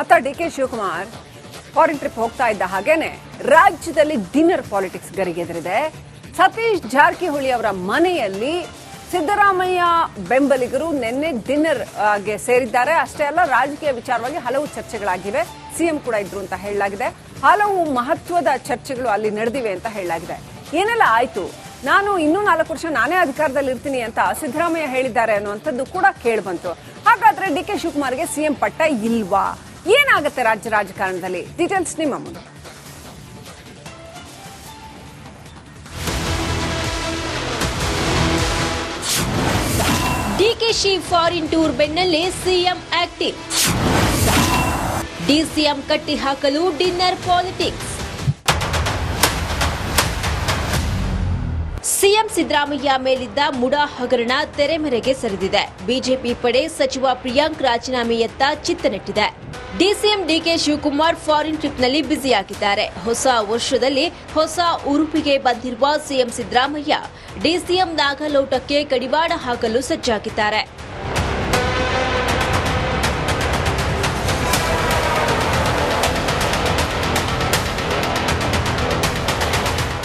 ಅತ್ತ DK. Shivakumar foreign trip ಹೋಗ್ತಾ ಇದ್ದ ಹಾಗೇನೆ ರಾಜ್ಯದಲ್ಲಿ ಡಿನ್ನರ್ ಪಾಲಿಟಿಕ್ಸ್ ಗರಿಗೆದರಿದೆ. ಸತೀಶ್ ಜಾರಕಿಹೊಳಿ ಅವರ ಮನೆಯಲ್ಲಿ ಸಿದ್ದರಾಮಯ್ಯ ಬೆಂಬಲಿಗರು ನಿನ್ನೆ ಡಿನ್ನರ್ ಗೆ ಸೇರಿದ್ದಾರೆ. ಅಷ್ಟೇ ಅಲ್ಲ, ರಾಜಕೀಯ ವಿಚಾರವಾಗಿ ಹಲವು ಚರ್ಚೆಗಳಾಗಿವೆ. ಸಿಎಂ ಕೂಡ ಇದ್ರು ಅಂತ ಹೇಳಲಾಗಿದೆ. ಹಲವು ಮಹತ್ವದ ಚರ್ಚೆಗಳು ಅಲ್ಲಿ ನಡೆದಿವೆ ಅಂತ ಹೇಳಲಾಗಿದೆ. ಏನೆಲ್ಲ ಆಯ್ತು, ನಾನು ಇನ್ನೂ 4 ವರ್ಷ ನಾನೇ ಅಧಿಕಾರದಲ್ಲಿ ಇರ್ತೀನಿ ಅಂತ ಸಿದ್ದರಾಮಯ್ಯ ಹೇಳಿದ್ದಾರೆ ಅನ್ನುವಂಥದ್ದು ಕೂಡ ಕೇಳಿ ಬಂತು. ಹಾಗಾದ್ರೆ ಡಿ.ಕೆ. ಶಿವಕುಮಾರ್ಗೆ ಸಿಎಂ ಪಟ್ಟ ಇಲ್ವಾ? ಏನಾಗುತ್ತೆ ರಾಜ್ಯ ರಾಜಕಾರಣದಲ್ಲಿ? ಡೀಟೇಲ್ಸ್ ನಿಮ್ಮ ಮುಂದೆ. ಡಿಕೆಶಿ ಫಾರಿನ್ ಟೂರ್ ಬೆನ್ನಲ್ಲೇ ಸಿಎಂ ಆಕ್ಟಿವ್. ಡಿಸಿಎಂ ಕಟ್ಟಿ ಹಾಕಲು ಡಿನ್ನರ್ ಪಾಲಿಟಿಕ್ಸ್. ಸಿಎಂ ಸಿದ್ದರಾಮಯ್ಯ ಮೇಲಿದ್ದ ಮುಡಾ ಹಗರಣ ತೆರೆಮರೆಗೆ ಸರಿದಿದೆ. ಬಿಜೆಪಿ ಪಡೆ ಸಚಿವ ಪ್ರಿಯಾಂಕ್ ರಾಜೀನಾಮೆಯತ್ತ ಚಿತ್ತ ನೆಟ್ಟಿದೆ. ಡಿಸಿಎಂ ಡಿ.ಕೆ. ಶಿವಕುಮಾರ್ ಫಾರಿನ್ ಟ್ರಿಪ್ನಲ್ಲಿ ಬ್ಯುಸಿಯಾಗಿದ್ದಾರೆ. ಹೊಸ ವರ್ಷದಲ್ಲಿ ಹೊಸ ಉರುಪಿಗೆ ಬಂದಿರುವ ಸಿಎಂ ಸಿದ್ದರಾಮಯ್ಯ ಡಿಸಿಎಂ ನಾಗಲೋಟಕ್ಕೆ ಕಡಿವಾಣ ಹಾಕಲು ಸಜ್ಜಾಗಿದ್ದಾರೆ.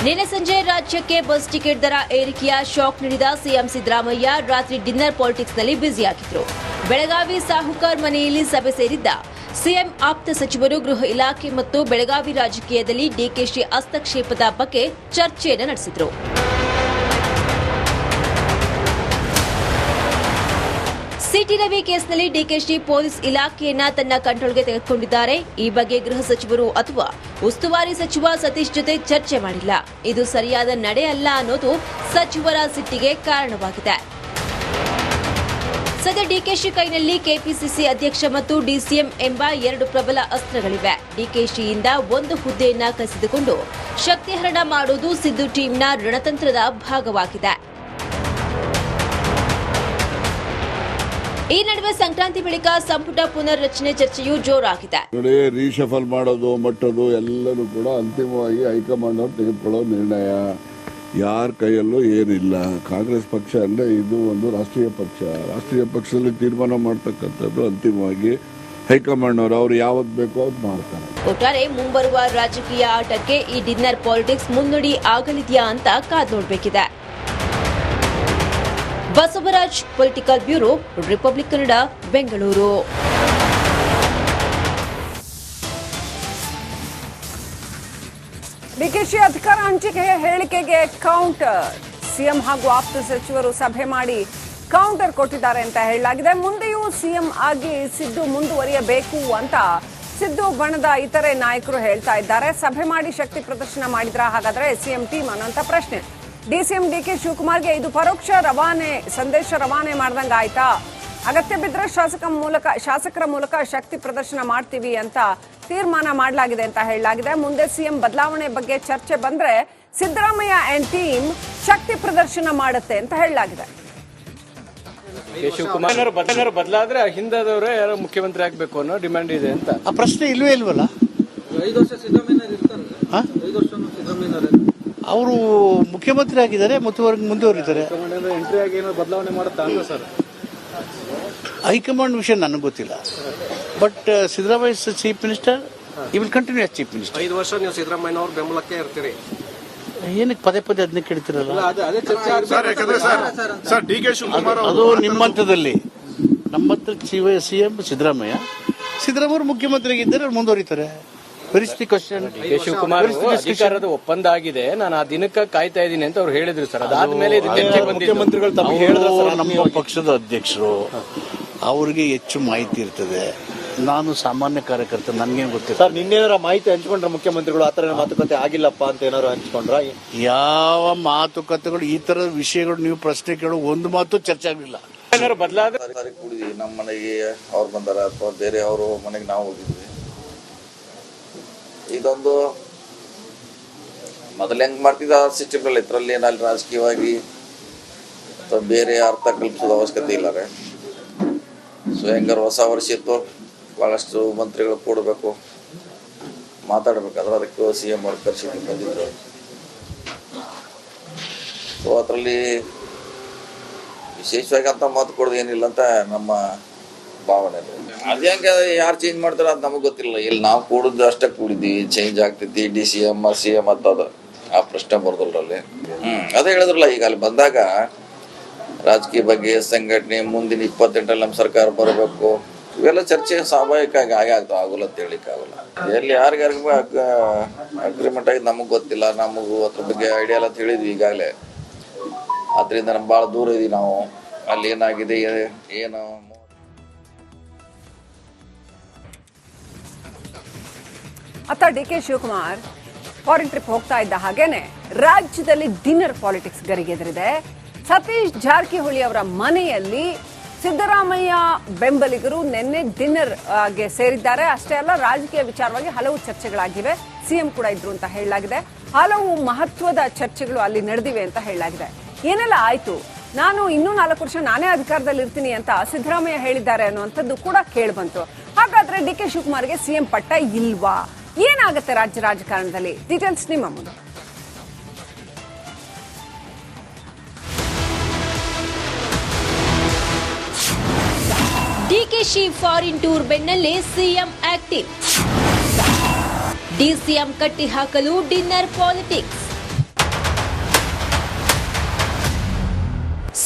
ನಿನ್ನೆ ಸಂಜೆ ರಾಜ್ಯಕ್ಕೆ ಬಸ್ ಟಿಕೆಟ್ ದರ ಏರಿಕೆಯ ಶಾಕ್ ನೀಡಿದ ಸಿಎಂ ಸಿದ್ದರಾಮಯ್ಯ ರಾತ್ರಿ ಡಿನ್ನರ್ ಪಾಲಿಟಿಕ್ಸ್ನಲ್ಲಿ ಬ್ಯುಸಿಯಾಗಿದ್ರು. ಬೆಳಗಾವಿ ಸಾಹುಕಾರ್ ಮನೆಯಲ್ಲಿ ಸಭೆ ಸೇರಿದ್ದ ಸಿಎಂ ಆಪ್ತ ಸಚಿವರು ಗೃಹ ಇಲಾಖೆ ಮತ್ತು ಬೆಳಗಾವಿ ರಾಜಕೀಯದಲ್ಲಿ ಡಿಕೆಶಿ ಹಸ್ತಕ್ಷೇಪದ ಬಗ್ಗೆ ಚರ್ಚೆಯನ್ನು ನಡೆಸಿದರು. ಸಿಟಿ ರವಿ ಕೇಸ್ನಲ್ಲಿ ಡಿಕೆಶಿ ಪೊಲೀಸ್ ಇಲಾಖೆಯನ್ನ ತನ್ನ ಕಂಟ್ರೋಲ್ಗೆ ತೆಗೆದುಕೊಂಡಿದ್ದಾರೆ. ಈ ಬಗ್ಗೆ ಗೃಹ ಸಚಿವರು ಅಥವಾ ಉಸ್ತುವಾರಿ ಸಚಿವ ಸತೀಶ್ ಜೊತೆ ಚರ್ಚೆ ಮಾಡಿಲ್ಲ. ಇದು ಸರಿಯಾದ ನಡೆ ಅಲ್ಲ ಅನ್ನೋದು ಸಚಿವರ ಸಿಟ್ಟಿಗೆ ಕಾರಣವಾಗಿದೆ. ಸದ್ಯ ಡಿಕೆಶಿ ಕೈನಲ್ಲಿ ಕೆಪಿಸಿಸಿ ಅಧ್ಯಕ್ಷ ಮತ್ತು ಡಿಸಿಎಂ ಎಂಬ 2 ಪ್ರಬಲ ಅಸ್ತ್ರಗಳಿವೆ. ಡಿಕೆಶಿಯಿಂದ ಒಂದು ಹುದ್ದೆಯನ್ನ ಕಸಿದುಕೊಂಡು ಶಕ್ತಿಹರಣ ಮಾಡುವುದು ಸಿದ್ದು ಟೀಮ್ನ ರಣತಂತ್ರದ ಭಾಗವಾಗಿದೆ. ಈ ನಡುವೆ ಸಂಕ್ರಾಂತಿ ಬಳಿಕ ಸಂಪುಟ ಪುನರ್ ರಚನೆ ಚರ್ಚೆಯೂ ಜೋರಾಗಿದೆ. ರೀಶಫಲ್ ಮಾಡೋದು ಮಟ್ಟದು ಎಲ್ಲರೂ ಕೂಡ ಅಂತಿಮವಾಗಿ ಹೈಕಮಾಂಡ್ ಅವರು ತೆಗೆದುಕೊಳ್ಳೋ ನಿರ್ಣಯ. ಯಾರ ಕೈಯಲ್ಲೂ ಏನಿಲ್ಲ. ಕಾಂಗ್ರೆಸ್ ಪಕ್ಷ ಅಂದರೆ ಇದು ಒಂದು ರಾಷ್ಟ್ರೀಯ ಪಕ್ಷ. ರಾಷ್ಟ್ರೀಯ ಪಕ್ಷದಲ್ಲಿ ತೀರ್ಮಾನ ಮಾಡ್ತಕ್ಕಂಥದ್ದು ಅಂತಿಮವಾಗಿ ಹೈಕಮಾಂಡ್ ಅವರು ಯಾವತ್ತು ಬೇಕೋ ಅದು ಮಾಡ್ತಾರೆ. ಒಟ್ಟಾರೆ ಮುಂಬರುವ ರಾಜಕೀಯ ಆಟಕ್ಕೆ ಈ ಡಿನ್ನರ್ ಪಾಲಿಟಿಕ್ಸ್ ಮುನ್ನುಡಿ ಆಗಲಿದೆಯಾ ಅಂತ ಕಾದು ನೋಡಬೇಕಿದೆ. Basavaraj, political bureau, Republic Kannada, Bengaluru. ಡಿಕೆಶಿ ಅಧಿಕಾರ ಹಂಚಿಕೆ ಹೇಳಿಕೆಗೆ ಕೌಂಟರ್. ಸಿಎಂ ಹಾಗೂ ಆಪ್ತ ಸಚಿವರು ಸಭೆ ಮಾಡಿ ಕೌಂಟರ್ ಕೊಟ್ಟಿದ್ದಾರೆ ಅಂತ ಹೇಳಲಾಗಿದೆ. ಮುಂದೆಯೂ ಸಿಎಂ ಆಗಿ ಸಿದ್ದು ಮುಂದುವರಿಯಬೇಕು ಅಂತ ಸಿದ್ದು ಬಣದ ಇತರೆ ನಾಯಕರು ಹೇಳ್ತಾ ಇದ್ದಾರೆ. ಸಭೆ ಮಾಡಿ ಶಕ್ತಿ ಪ್ರದರ್ಶನ ಮಾಡಿದ್ರ ಹಾಗಾದ್ರೆ ಸಿಎಂ ಟೀಮ್ ಅನ್ನೋಂಥ ಪ್ರಶ್ನೆ. ಡಿಸಿಎಂ ಡಿ.ಕೆ. ಶಿವಕುಮಾರ್ಗೆ ಇದು ಪರೋಕ್ಷ ಸಂದೇಶ ರವಾನೆ ಮಾಡ್ದಂಗ ಆಯ್ತಾ? ಅಗತ್ಯ ಬಿದ್ದರೆ ಶಾಸಕರ ಮೂಲಕ ಶಕ್ತಿ ಪ್ರದರ್ಶನ ಮಾಡ್ತೀವಿ ಅಂತ ತೀರ್ಮಾನ ಮಾಡಲಾಗಿದೆ ಅಂತ ಹೇಳಲಾಗಿದೆ. ಮುಂದೆ ಸಿಎಂ ಬದಲಾವಣೆ ಬಗ್ಗೆ ಚರ್ಚೆ ಬಂದ್ರೆ ಸಿದ್ದರಾಮಯ್ಯ ಅಂಡ್ ಟೀಮ್ ಶಕ್ತಿ ಪ್ರದರ್ಶನ ಮಾಡುತ್ತೆ ಅಂತ ಹೇಳಲಾಗಿದೆ. ಶಿವಕುಮಾರ್ ಬದಲಾದ್ರೆ ಹಿಂದದವರೇ ಯಾರೋ ಮುಖ್ಯಮಂತ್ರಿ ಆಗ್ಬೇಕು ಅನ್ನೋ ಡಿಮ್ಯಾಂಡ್ ಇದೆ ಅಂತ. ಆ ಪ್ರಶ್ನೆ ಇಲ್ವೇ ಇಲ್ವಲ್ಲ. 5 ವರ್ಷ ಸಿದ್ದರಾಮಯ್ಯ ಅವರು ಮುಖ್ಯಮಂತ್ರಿ ಆಗಿದ್ದಾರೆ, ಮುಂದುವರಿತಾರೆ. ಎಂಟ್ರಿ ಆಗಿ ಏನೋ ಬದಲಾವಣೆ ಮಾಡುತ್ತಾ ಅಂತ ಸರ್? ಹೈಕಮಾಂಡ್ ವಿಷಯ ನನಗೆ ಗೊತ್ತಿಲ್ಲ. ಬಟ್ ಸಿದ್ದರಾಮಯ್ಯ ಚೀಫ್ ಮಿನಿಸ್ಟರ್, ಈ will continue as chief minister. 5 ವರ್ಷ ನೀವು ಸಿದ್ದರಾಮಯ್ಯ ಅವ್ರ ಬೆಂಬಲಕ್ಕೆ ಇರ್ತೀರಿ. ಏನಕ್ಕೆ ಪದೇ ಅದನ್ನ ಕೇಳ್ತಿರಲ್ಲ? ಅದು ನಿಮ್ಮ ಹಂತದಲ್ಲಿ. ನಮ್ಮ ಹತ್ರ ಸಿಎಂ ಸಿದ್ದರಾಮಯ್ಯ ಮುಖ್ಯಮಂತ್ರಿ ಆಗಿದ್ದಾರೆ, ಅವ್ರು ಮುಂದುವರಿತಾರೆ. ಶಿವಕುಮಾರ್ ಅಧಿಕಾರದ ಒಪ್ಪಂದ ಆಗಿದೆ, ನಾನು ಆ ದಿನಕ್ಕೆ ಕಾಯ್ತಾ ಇದ್ದೀನಿ ಅಂತ ಅವ್ರು ಹೇಳಿದ್ರು ಸರ್. ಅದಾದ್ಮೇಲೆ ಮುಖ್ಯಮಂತ್ರಿಗಳು ನಮ್ಮ ಪಕ್ಷದ ಅಧ್ಯಕ್ಷರು, ಅವ್ರಿಗೆ ಹೆಚ್ಚು ಮಾಹಿತಿ ಇರ್ತದೆ. ನಾನು ಸಾಮಾನ್ಯ ಕಾರ್ಯಕರ್ತ, ನನ್ಗೇನು ಗೊತ್ತಿಲ್ಲ ಸರ್. ನಿನ್ನೇನಾರ ಮಾಹಿತಿ ಹಂಚ್ಕೊಂಡ್ರ ಮುಖ್ಯಮಂತ್ರಿಗಳು? ಆತರ ಮಾತುಕತೆ ಆಗಿಲ್ಲಪ್ಪ ಅಂತ ಏನಾರು ಹಂಚ್ಕೊಂಡ್ರ? ಯಾವ ಮಾತುಕತೆಗಳು, ಈ ತರದ ವಿಷಯಗಳು ನೀವು ಪ್ರಶ್ನೆ ಕೇಳೋ ಒಂದು ಮಾತು ಚರ್ಚೆ ಆಗಲಿಲ್ಲ. ಕೂಡಿದ್ವಿ. ನಮ್ಮ ಮನೆಗೆ ಅವ್ರು ಬಂದಾರ ಅಥವಾ ಬೇರೆ ಅವರು ಮನೆಗೆ ನಾವು ಹೋಗಿದ್ವಿ. ಇದೊಂದು ಮೊದಲು ಹೆಂಗ್ ಮಾಡ್ತಿದ್ದ ಸಿಸ್ಟಮ್ಗಳಲ್ಲಿ ಇದರಲ್ಲಿ ಏನಲ್ಲಿ ರಾಜಕೀಯವಾಗಿ ಅಥವಾ ಬೇರೆ ಅರ್ಥ ಕಲ್ಪಿಸೋದ ಅವಶ್ಯಕತೆ ಇಲ್ಲ. ಸೊ ಹೆಂಗಾರು ಹೊಸ ವರ್ಷ ಇತ್ತು, ಭಾಳಷ್ಟು ಮಂತ್ರಿಗಳು ಕೂಡಬೇಕು, ಮಾತಾಡಬೇಕಾದ್ರೆ ಅದಕ್ಕೆ ಸಿಎಂ ಅವ್ರ ಕರ್ಸಿದ್ದು ಬಂದಿದ್ರು. ಸೊ ಅದರಲ್ಲಿ ವಿಶೇಷವಾಗಿ ಅಂತ ಮಾತು ಕೊಡೋದು ಏನಿಲ್ಲ ಅಂತ ನಮ್ಮ ಭಾವನೆ. ಅದ್ಯಾಂಗೆ ಯಾರು ಚೇಂಜ್ ಮಾಡ್ತಾರೆ ಅದು ನಮಗೆ ಗೊತ್ತಿಲ್ಲ. ಇಲ್ಲಿ ನಾವು ಕೂಡಿದ್ದು ಅಷ್ಟೇ ಕೂಡಿದ್ವಿ, ಚೇಂಜ್ ಆಗ್ತೈತಿ DCM CM ಅಂತದ ಆ ಪ್ರಶ್ನೆ ಬರೋದಲ್ರಲ್ಲಿ. ಅದೇ ಹೇಳಿದ್ರಲ್ಲ, ಈಗ ಅಲ್ಲಿ ಬಂದಾಗ ರಾಜಕೀಯ ಬಗ್ಗೆ ಸಂಘಟನೆ ಮುಂದಿನ 28ರಲ್ಲಿ ನಮ್ಮ ಸರ್ಕಾರ ಬರಬೇಕು, ಇವೆಲ್ಲ ಚರ್ಚೆ ಸ್ವಾಭಾವಿಕವಾಗಿ ಆಗ್ತಾವ, ಆಗೋಲ್ಲ ಅಂತ ಹೇಳಿಕ್ಕೆ ಆಗೋಲ್ಲ. ಎಲ್ಲಿ ಯಾರಿಗಾರಿಗೂ ಅಗ್ರಿಮೆಂಟ್ ಆಗಿ ನಮಗೆ ಗೊತ್ತಿಲ್ಲ, ನಮಗೂ ಅದ್ರ ಬಗ್ಗೆ ಐಡಿಯಾ ಎಲ್ಲ ಅಂತ ಹೇಳಿದ್ವಿ ಈಗಾಗಲೇ. ಅದರಿಂದ ನಮ್ಗೆ ಭಾಳ ದೂರ ಇದೀವಿ ನಾವು. ಅಲ್ಲಿ ಏನಾಗಿದೆ ಏನು. ಅತ್ತ DK ಶಿವಕುಮಾರ್ ಫಾರಿನ್ ಟ್ರಿಪ್ ಹೋಗ್ತಾ ಇದ್ದ ಹಾಗೇನೆ ರಾಜ್ಯದಲ್ಲಿ ಡಿನ್ನರ್ ಪಾಲಿಟಿಕ್ಸ್ ಗರಿಗೆದರಿದೆ. ಸತೀಶ್ ಜಾರಕಿಹೊಳಿ ಅವರ ಮನೆಯಲ್ಲಿ ಸಿದ್ದರಾಮಯ್ಯ ಬೆಂಬಲಿಗರು ನಿನ್ನೆ ಡಿನ್ನರ್ ಗೆ ಸೇರಿದ್ದಾರೆ. ಅಷ್ಟೇ ಅಲ್ಲ, ರಾಜಕೀಯ ವಿಚಾರವಾಗಿ ಹಲವು ಚರ್ಚೆಗಳಾಗಿವೆ. CM ಕೂಡ ಇದ್ರು ಅಂತ ಹೇಳಲಾಗಿದೆ. ಹಲವು ಮಹತ್ವದ ಚರ್ಚೆಗಳು ಅಲ್ಲಿ ನಡೆದಿವೆ ಅಂತ ಹೇಳಲಾಗಿದೆ. ಏನೆಲ್ಲ ಆಯ್ತು, ನಾನು ಇನ್ನೂ 4 ವರ್ಷ ನಾನೇ ಅಧಿಕಾರದಲ್ಲಿ ಇರ್ತೀನಿ ಅಂತ ಸಿದ್ದರಾಮಯ್ಯ ಹೇಳಿದ್ದಾರೆ ಅನ್ನುವಂಥದ್ದು ಕೂಡ ಕೇಳಿಬಂತು. ಹಾಗಾದ್ರೆ DK ಶಿವಕುಮಾರ್ಗೆ CM ಪಟ್ಟ ಇಲ್ವಾ? ಏನಾಗುತ್ತೆ ರಾಜ್ಯ ರಾಜಕಾರಣದಲ್ಲಿ? ಡೀಟೇಲ್ಸ್ ನಿಮ್ಮ ಮುಂದೆ. ಡಿಕೆಶಿ ಫಾರಿನ್ ಟೂರ್ ಬೆನ್ನಲ್ಲೇ CM ಆಕ್ಟಿವ್. DCM ಕಟ್ಟಿ ಹಾಕಲು ಡಿನ್ನರ್ ಪಾಲಿಟಿಕ್ಸ್.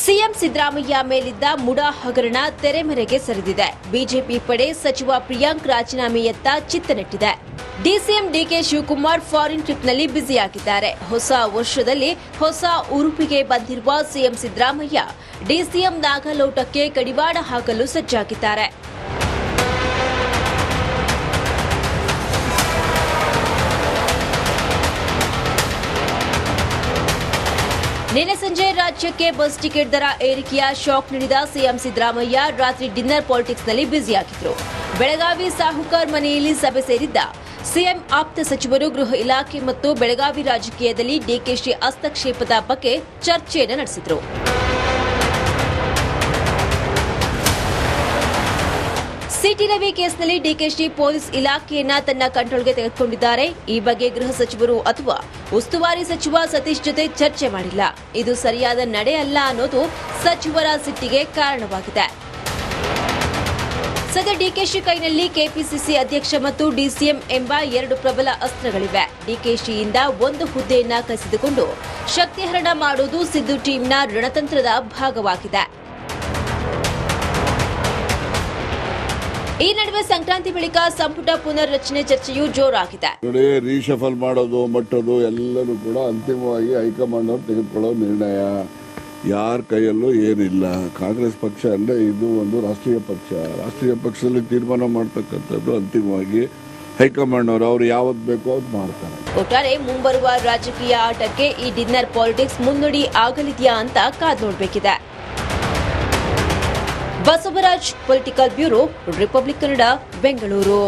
CM ಸಿದ್ದರಾಮಯ್ಯ ಮೇಲಿದ್ದ ಮುಡಾ ಹಗರಣ ತೆರೆಮರೆಗೆ ಸರಿದಿದೆ. ಬಿಜೆಪಿ ಪಡೆ ಸಚಿವ ಪ್ರಿಯಾಂಕ್ ರಾಜೀನಾಮೆಯತ್ತ ಚಿತ್ತ ನೆಟ್ಟಿದೆ. DCM DK ಶಿವಕುಮಾರ್ ಫಾರಿನ್ ಟ್ರಿಪ್ನಲ್ಲಿ ಬ್ಯುಸಿಯಾಗಿದ್ದಾರೆ. ಹೊಸ ವರ್ಷದಲ್ಲಿ ಹೊಸ ಉರುಪಿಗೆ ಬಂದಿರುವ CM ಸಿದ್ದರಾಮಯ್ಯ DCM ನಾಗಲೋಟಕ್ಕೆ ಕಡಿವಾಣ ಹಾಕಲು ಸಜ್ಜಾಗಿದ್ದಾರೆ. ನಿನ್ನೆ ಸಂಜೆ ರಾಜ್ಯಕ್ಕೆ ಬಸ್ ಟಿಕೆಟ್ ದರ ಏರಿಕೆಯ ಶಾಕ್ ನೀಡಿದ CM ಸಿದ್ದರಾಮಯ್ಯ ರಾತ್ರಿ ಡಿನ್ನರ್ ಪಾಲಿಟಿಕ್ಸ್ನಲ್ಲಿ ಬ್ಯುಸಿಯಾಗಿದ್ರು. ಬೆಳಗಾವಿ ಸಾಹುಕಾರ್ ಮನೆಯಲ್ಲಿ ಸಭೆ ಸೇರಿದ್ದ CM ಆಪ್ತ ಸಚಿವರು ಗೃಹ ಇಲಾಖೆ ಮತ್ತು ಬೆಳಗಾವಿ ರಾಜಕೀಯದಲ್ಲಿ ಡಿಕೆಶಿ ಹಸ್ತಕ್ಷೇಪದ ಬಗ್ಗೆ ಚರ್ಚೆಯನ್ನು ನಡೆಸಿದರು. ಸಿಟಿ ರವಿ ಕೇಸ್ನಲ್ಲಿ ಡಿಕೆಶಿ ಪೊಲೀಸ್ ಇಲಾಖೆಯನ್ನ ತನ್ನ ಕಂಟ್ರೋಲ್ಗೆ ತೆಗೆದುಕೊಂಡಿದ್ದಾರೆ. ಈ ಬಗ್ಗೆ ಗೃಹ ಸಚಿವರು ಅಥವಾ ಉಸ್ತುವಾರಿ ಸಚಿವ ಸತೀಶ್ ಜೊತೆ ಚರ್ಚೆ ಮಾಡಿಲ್ಲ. ಇದು ಸರಿಯಾದ ನಡೆ ಅಲ್ಲ ಅನ್ನೋದು ಸಚಿವರ ಸಿಟ್ಟಿಗೆ ಕಾರಣವಾಗಿದೆ. ಸದ್ಯ ಡಿಕೆಶಿ ಕೈನಲ್ಲಿ ಕೆಪಿಸಿಸಿ ಅಧ್ಯಕ್ಷ ಮತ್ತು DCM ಎಂಬ 2 ಪ್ರಬಲ ಅಸ್ತ್ರಗಳಿವೆ. ಡಿಕೆಶಿಯಿಂದ ಒಂದು ಹುದ್ದೆಯನ್ನ ಕಸಿದುಕೊಂಡು ಶಕ್ತಿಹರಣ ಮಾಡುವುದು ಸಿದ್ದು ಟೀಮ್ನ ರಣತಂತ್ರದ ಭಾಗವಾಗಿದೆ. ಈ ನಡುವೆ ಸಂಕ್ರಾಂತಿ ಬಳಿಕ ಸಂಪುಟ ಪುನರ್ರಚನೆ ಚರ್ಚೆಯೂ ಜೋರಾಗಿದೆ. ರೀಶಫಲ್ ಮಾಡೋದು ಮಟ್ಟೋದು ಎಲ್ಲರೂ ಕೂಡ ಅಂತಿಮವಾಗಿ ಹೈಕಮಾಂಡ್ ಅವರು ತೆಗೆದುಕೊಳ್ಳೋ ನಿರ್ಣಯ. ಯಾರ ಕೈಯಲ್ಲೂ ಏನಿಲ್ಲ. ಕಾಂಗ್ರೆಸ್ ಪಕ್ಷ ಅಂದ್ರೆ ಇದು ಒಂದು ರಾಷ್ಟ್ರೀಯ ಪಕ್ಷ. ರಾಷ್ಟ್ರೀಯ ಪಕ್ಷದಲ್ಲಿ ತೀರ್ಮಾನ ಮಾಡ್ತಕ್ಕಂಥದ್ದು ಅಂತಿಮವಾಗಿ ಹೈಕಮಾಂಡ್ ಅವರು ಯಾವತ್ತು ಬೇಕೋ ಅದು ಮಾಡ್ತಾರೆ. ಒಟ್ಟಾರೆ ಮುಂಬರುವ ರಾಜಕೀಯ ಆಟಕ್ಕೆ ಈ ಡಿನ್ನರ್ ಪಾಲಿಟಿಕ್ಸ್ ಮುನ್ನುಡಿ ಆಗಲಿದೆಯಾ ಅಂತ ಕಾದು ನೋಡಬೇಕಿದೆ. Basavaraj, political bureau, Republic Kannada, Bengaluru.